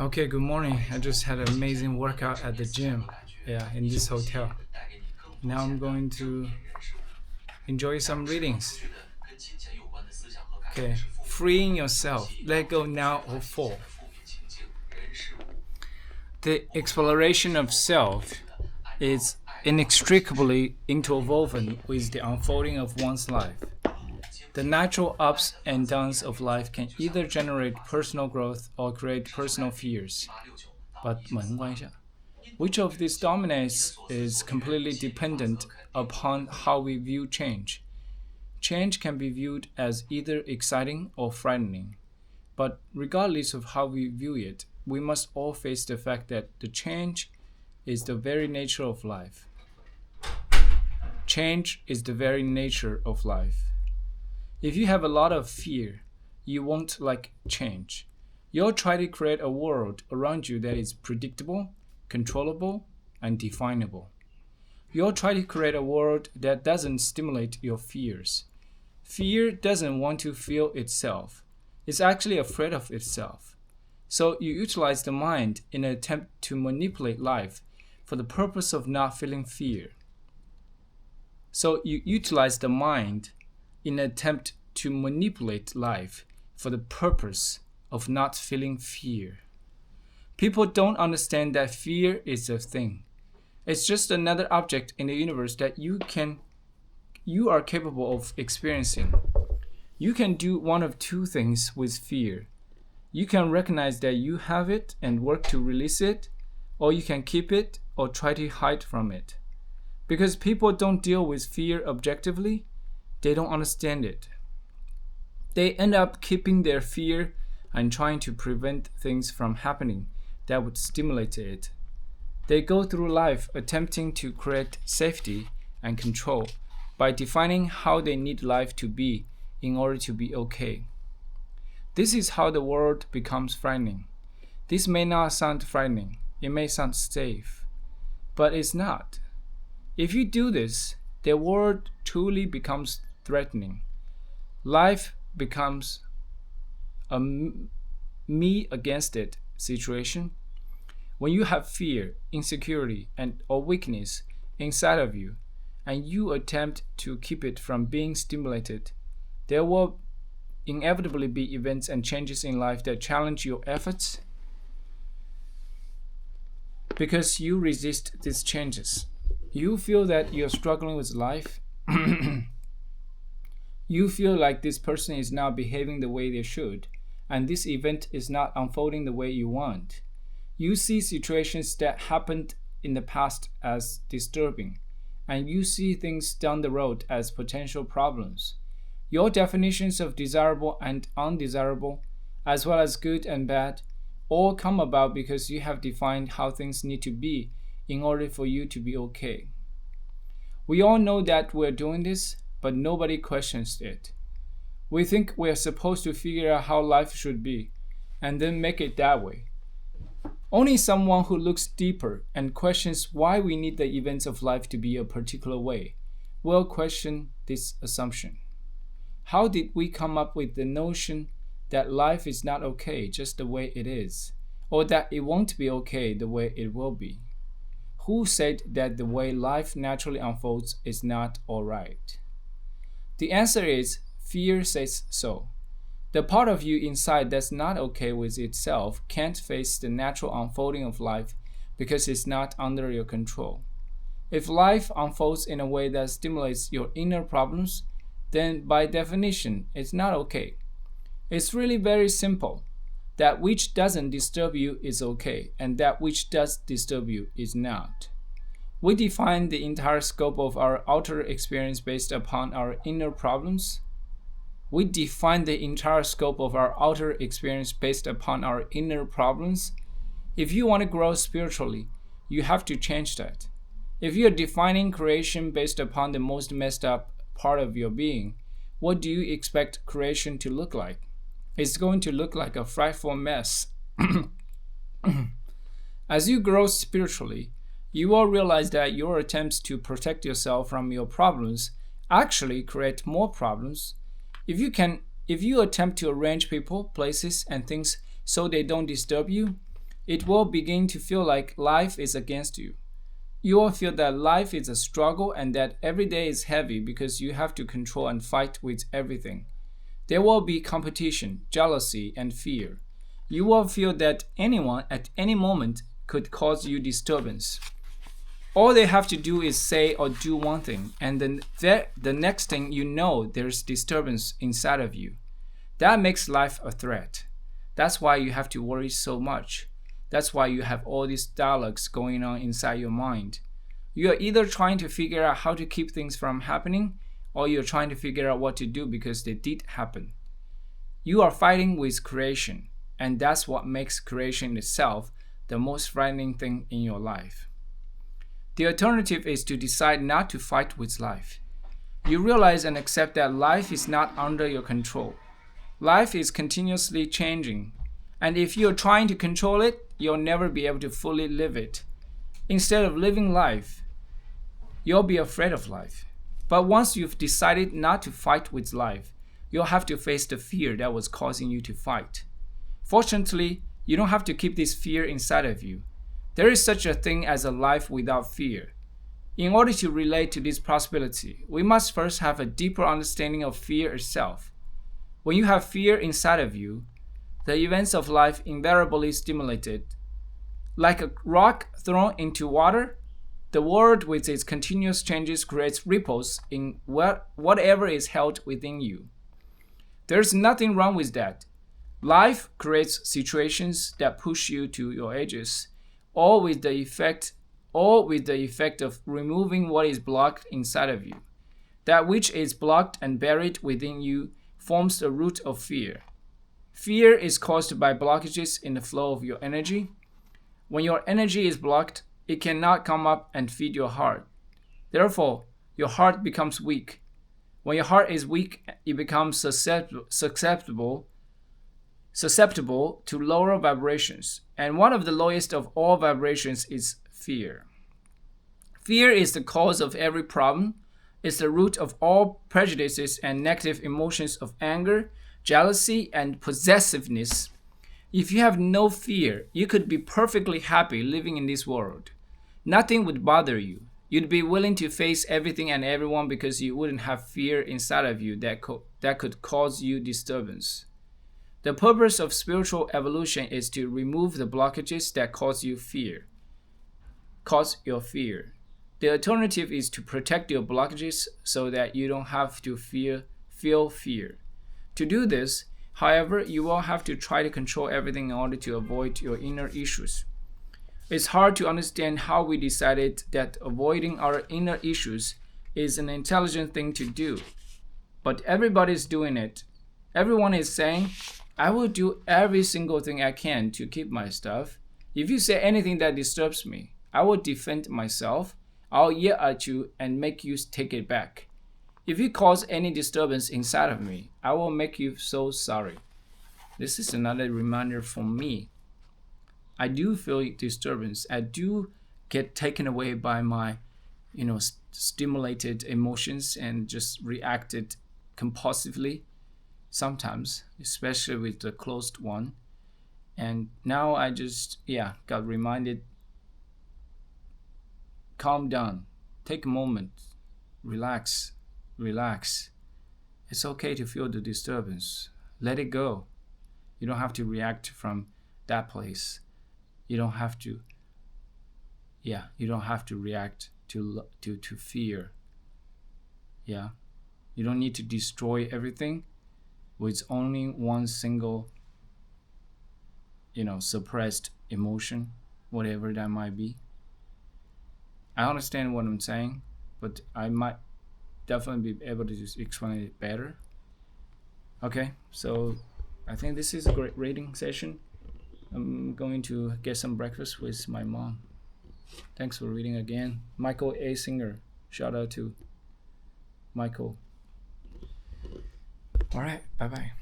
Okay, good morning. I just had an amazing workout at the gym, in this hotel. Now I'm going to enjoy some readings. Okay, freeing yourself, let go now or fall. The exploration of self is inextricably interwoven with the unfolding of one's life. The natural ups and downs of life can either generate personal growth or create personal fears. But 门关一下. Which of these dominates is completely dependent upon how we view change. Change can be viewed as either exciting or frightening. But regardless of how we view it, we must all face the fact that the change is the very nature of life. Change is the very nature of life. If you have a lot of fear, you won't like change. You'll try to create a world around you that is predictable, controllable, and definable. You'll try to create a world that doesn't stimulate your fears. Fear doesn't want to feel itself. It's actually afraid of itself. So you utilize the mind in an attempt to manipulate life for the purpose of not feeling fear. So you utilize the mind in an attempt to manipulate life for the purpose of not feeling fear. People don't understand that fear is a thing. It's just another object in the universe that you are capable of experiencing. You can do one of two things with fear. You can recognize that you have it and work to release it, or you can keep it or try to hide from it. Because people don't deal with fear objectively, they don't understand it. They end up keeping their fear and trying to prevent things from happening that would stimulate it. They go through life attempting to create safety and control by defining how they need life to be in order to be okay. This is how the world becomes frightening. This may not sound frightening. It may sound safe, but it's not. If you do this, the world truly becomes threatening. Life becomes a me against it situation. When you have fear, insecurity, or weakness inside of you, and you attempt to keep it from being stimulated, there will inevitably be events and changes in life that challenge your efforts because you resist these changes. You feel that you're struggling with life. You feel like this person is not behaving the way they should, and this event is not unfolding the way you want. You see situations that happened in the past as disturbing, and you see things down the road as potential problems. Your definitions of desirable and undesirable, as well as good and bad, all come about because you have defined how things need to be in order for you to be okay. We all know that we're doing this, but nobody questions it. We think we're supposed to figure out how life should be, and then make it that way. Only someone who looks deeper and questions why we need the events of life to be a particular way will question this assumption. How did we come up with the notion that life is not okay just the way it is, or that it won't be okay the way it will be? Who said that the way life naturally unfolds is not all right? The answer is fear says so. The part of you inside that's not okay with itself can't face the natural unfolding of life because it's not under your control. If life unfolds in a way that stimulates your inner problems, then by definition, it's not okay. It's really very simple. That which doesn't disturb you is okay, and that which does disturb you is not. We define the entire scope of our outer experience based upon our inner problems. We define the entire scope of our outer experience based upon our inner problems. If you want to grow spiritually, you have to change that. If you're defining creation based upon the most messed up part of your being, what do you expect creation to look like? It's going to look like a frightful mess. As you grow spiritually, you will realize that your attempts to protect yourself from your problems actually create more problems. If you attempt to arrange people, places, and things so they don't disturb you, it will begin to feel like life is against you. You will feel that life is a struggle and that every day is heavy because you have to control and fight with everything. There will be competition, jealousy, and fear. You will feel that anyone at any moment could cause you disturbance. All they have to do is say or do one thing, and then the next thing you know, there's disturbance inside of you. That makes life a threat. That's why you have to worry so much. That's why you have all these dialogues going on inside your mind. You are either trying to figure out how to keep things from happening, or you're trying to figure out what to do because they did happen. You are fighting with creation, and that's what makes creation itself the most frightening thing in your life. The alternative is to decide not to fight with life. You realize and accept that life is not under your control. Life is continuously changing, and if you're trying to control it, you'll never be able to fully live it. Instead of living life, you'll be afraid of life. But once you've decided not to fight with life, you'll have to face the fear that was causing you to fight. Fortunately, you don't have to keep this fear inside of you. There is such a thing as a life without fear. In order to relate to this possibility, we must first have a deeper understanding of fear itself. When you have fear inside of you, the events of life invariably stimulate it. Like a rock thrown into water, the world with its continuous changes creates ripples in whatever is held within you. There's nothing wrong with that. Life creates situations that push you to your edges, all with the effect of removing what is blocked inside of you. That which is blocked and buried within you forms the root of fear. Fear is caused by blockages in the flow of your energy. When your energy is blocked, it cannot come up and feed your heart. Therefore, your heart becomes weak. When your heart is weak, it becomes susceptible to lower vibrations. And one of the lowest of all vibrations is fear. Fear is the cause of every problem. It's the root of all prejudices and negative emotions of anger, jealousy, and possessiveness. If you have no fear, you could be perfectly happy living in this world. Nothing would bother you. You'd be willing to face everything and everyone because you wouldn't have fear inside of you that could cause you disturbance. The purpose of spiritual evolution is to remove the blockages that cause your fear. The alternative is to protect your blockages so that you don't have to feel fear. To do this, however, you will have to try to control everything in order to avoid your inner issues. It's hard to understand how we decided that avoiding our inner issues is an intelligent thing to do. But everybody's doing it. Everyone is saying, I will do every single thing I can to keep my stuff. If you say anything that disturbs me, I will defend myself. I'll yell at you and make you take it back. If you cause any disturbance inside of me, I will make you so sorry. This is another reminder for me. I do feel disturbance. I do get taken away by my, stimulated emotions and just reacted compulsively sometimes, especially with the closed one. And now I just, got reminded, calm down, take a moment, relax. It's okay to feel the disturbance. Let it go. You don't have to react from that place. You don't have to react to fear. Yeah. You don't need to destroy everything with only one single, suppressed emotion, whatever that might be. I understand what I'm saying, but I might definitely be able to just explain it better. Okay, so I think this is a great reading session. I'm going to get some breakfast with my mom. Thanks for reading again. Michael A. Singer. Shout out to Michael. All right, bye-bye.